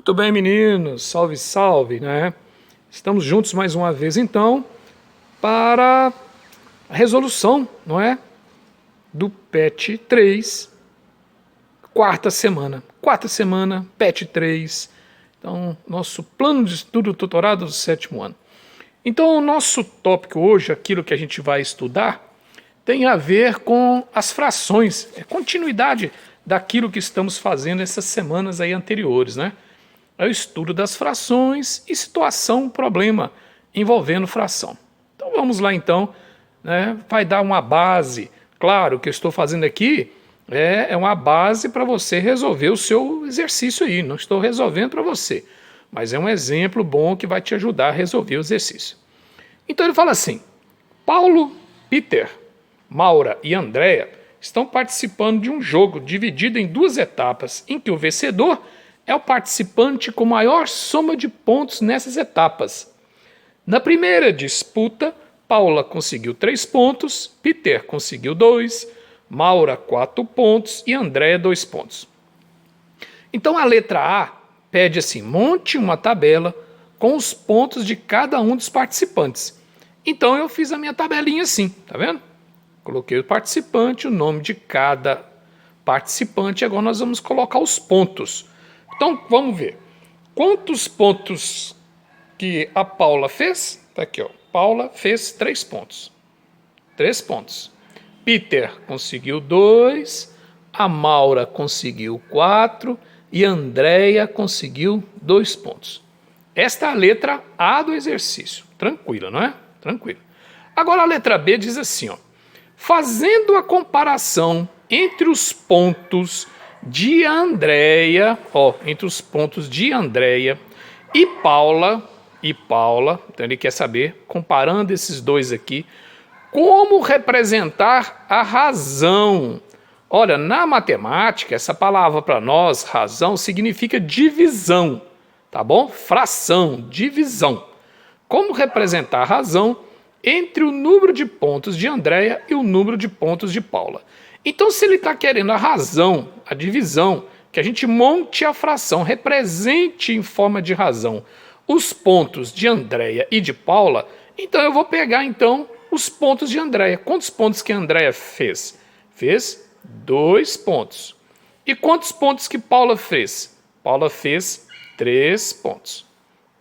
Muito bem, meninos, salve, salve, né? Estamos juntos mais uma vez, então, para a resolução, não é? Do PET 3, quarta semana, PET 3, então, nosso plano de estudo tutorado do 7º ano. Então, o nosso tópico hoje, aquilo que a gente vai estudar, tem a ver com as frações, é continuidade daquilo que estamos fazendo essas semanas aí anteriores, né? É o estudo das frações e situação, problema envolvendo fração. Então vamos lá então, né? Vai dar uma base. Claro, o que eu estou fazendo aqui é uma base para você resolver o seu exercício aí. Não estou resolvendo para você, mas é um exemplo bom que vai te ajudar a resolver o exercício. Então ele fala assim: Paulo, Peter, Maura e Andréia estão participando de um jogo dividido em duas etapas, em que o vencedor é o participante com maior soma de pontos nessas etapas. Na primeira disputa, Paula conseguiu 3 pontos, Peter conseguiu 2, Maura 4 pontos e Andréia 2 pontos. Então a letra A pede assim: monte uma tabela com os pontos de cada um dos participantes. Então eu fiz a minha tabelinha assim, tá vendo? Coloquei o participante, o nome de cada participante, agora nós vamos colocar os pontos. Então, vamos ver. Quantos pontos que a Paula fez? Está aqui, ó. Paula fez 3 pontos. 3 pontos. Peter conseguiu 2, a Maura conseguiu 4 e a Andréia conseguiu 2 pontos. Esta é a letra A do exercício. Tranquila, não é? Tranquila. Agora a letra B diz assim, ó. Fazendo a comparação entre os pontos de Andréia, entre os pontos de Andréia e Paula, então ele quer saber, comparando esses dois aqui, como representar a razão. Olha, na matemática, essa palavra para nós, razão, significa divisão, tá bom? Fração, divisão. Como representar a razão entre o número de pontos de Andréia e o número de pontos de Paula. Então, se ele está querendo a razão, a divisão, que a gente monte a fração, represente em forma de razão os pontos de Andréia e de Paula, então eu vou pegar então os pontos de Andréia. Quantos pontos que a Andréia fez? Fez 2 pontos. E quantos pontos que Paula fez? Paula fez 3 pontos.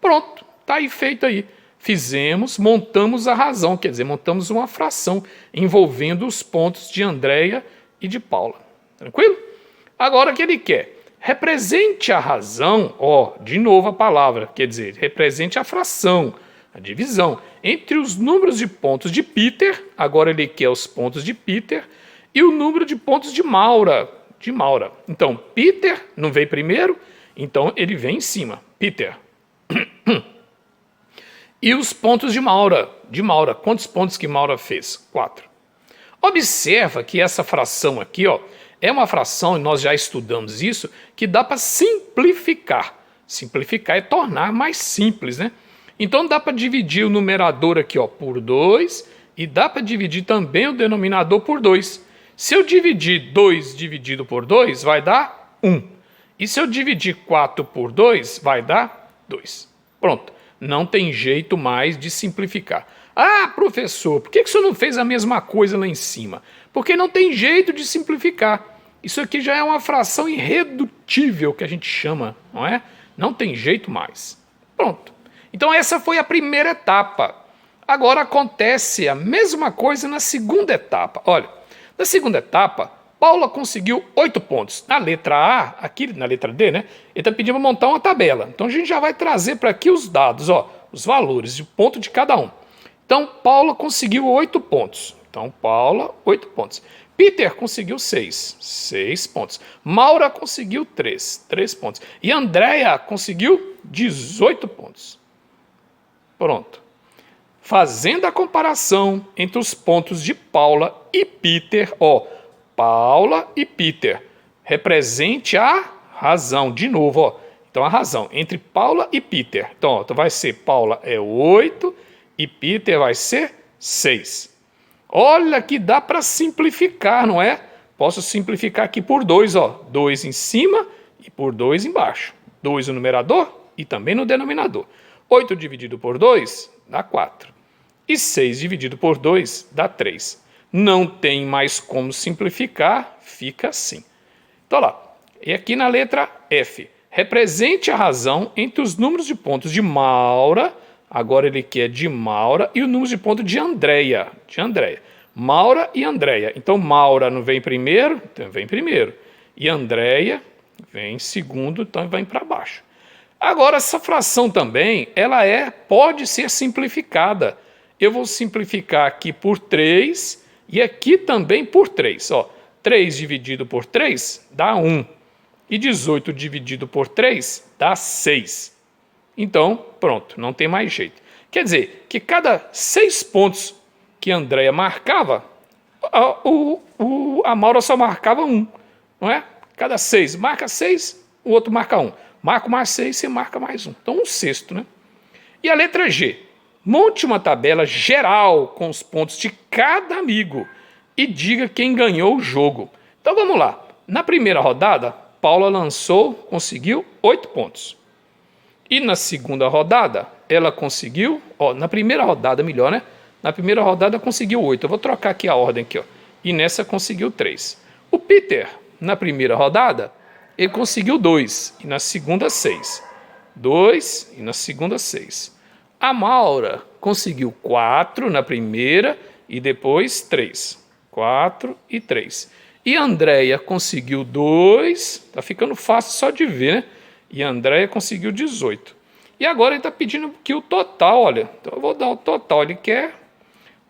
Pronto, está aí feito aí. Fizemos, montamos a razão, quer dizer, montamos uma fração envolvendo os pontos de Andréia e de Paula. Tranquilo? Agora o que ele quer? Represente a razão, de novo a palavra, quer dizer, represente a fração, a divisão, entre os números de pontos de Peter, agora ele quer os pontos de Peter, e o número de pontos de Maura. Então, Peter não veio primeiro, então ele vem em cima. Peter. E os pontos de Maura. Quantos pontos que Maura fez? 4. Observa que essa fração aqui, é uma fração, e nós já estudamos isso, que dá para simplificar. Simplificar é tornar mais simples, né? Então dá para dividir o numerador aqui, por 2, e dá para dividir também o denominador por 2. Se eu dividir 2 dividido por 2, vai dar 1. E se eu dividir 4 por 2, vai dar 2. Pronto. Não tem jeito mais de simplificar. Ah, professor, por que o senhor não fez a mesma coisa lá em cima? Porque não tem jeito de simplificar. Isso aqui já é uma fração irredutível que a gente chama, não é? Não tem jeito mais. Pronto. Então essa foi a primeira etapa. Agora acontece a mesma coisa na segunda etapa. Olha, na segunda etapa, Paula conseguiu 8 pontos. Na letra A, aqui na letra D, né? Ele está pedindo para montar uma tabela. Então a gente já vai trazer para aqui os dados, os valores de ponto de cada um. Então Paula conseguiu 8 pontos. Então Paula, 8 pontos. Peter conseguiu 6 pontos. Maura conseguiu 3 pontos. E Andréia conseguiu 18 pontos. Pronto. Fazendo a comparação entre os pontos de Paula e Peter, Paula e Peter, represente a razão, de novo, então a razão entre Paula e Peter, então vai ser Paula é 8 e Peter vai ser 6. Olha que dá para simplificar, não é? Posso simplificar aqui por 2, 2 em cima e por 2 embaixo. 2 no numerador e também no denominador. 8 dividido por 2 dá 4. E 6 dividido por 2 dá 3. Não tem mais como simplificar, fica assim. Então, lá. E aqui na letra F. Represente a razão entre os números de pontos de Maura, agora ele quer de Maura, e o número de pontos de Andréia. Maura e Andréia. Então, Maura não vem primeiro? Então, vem primeiro. E Andréia vem segundo, então vem para baixo. Agora, essa fração também, ela pode ser simplificada. Eu vou simplificar aqui por 3 e aqui também por 3. Ó, 3 dividido por 3 dá 1. E 18 dividido por 3 dá 6. Então, pronto, não tem mais jeito. Quer dizer, que cada 6 pontos que a Andréia marcava, a Maura só marcava 1, não é? Cada 6, marca 6, o outro marca 1. Marca mais 6, você marca mais 1. Então, 1/6, né? E a letra G. Monte uma tabela geral com os pontos de cada amigo e diga quem ganhou o jogo. Então, vamos lá. Na primeira rodada, Paula conseguiu 8 pontos. E na segunda rodada, ela conseguiu... na primeira rodada, melhor, né? Na primeira rodada, conseguiu 8. Eu vou trocar aqui a ordem aqui, ó. E nessa conseguiu 3. O Peter, na primeira rodada, ele conseguiu 2. E na segunda, 6. 2 e na segunda, 6. A Maura conseguiu 4 na primeira e depois 3. 4 e 3. E a Andréia conseguiu 2. Tá ficando fácil só de ver, né? E a Andréia conseguiu 18. E agora ele está pedindo aqui o total, olha. Então eu vou dar o total. Ele quer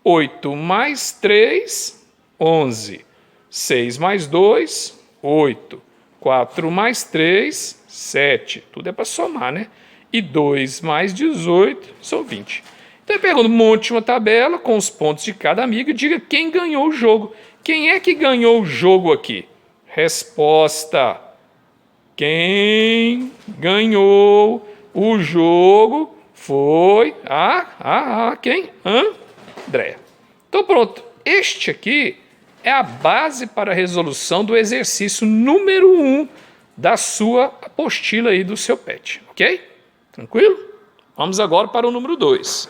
8 mais 3, 11. 6 mais 2, 8. 4 mais 3, 7. Tudo é para somar, né? E 2 mais 18 são 20. Então eu pergunto, monte uma tabela com os pontos de cada amigo e diga quem ganhou o jogo. Quem é que ganhou o jogo aqui? Resposta. Quem ganhou o jogo foi quem? Andréia. Então pronto. Este aqui é a base para a resolução do exercício número 1 da sua apostila aí do seu PET. Ok? Tranquilo? Vamos agora para o número 2.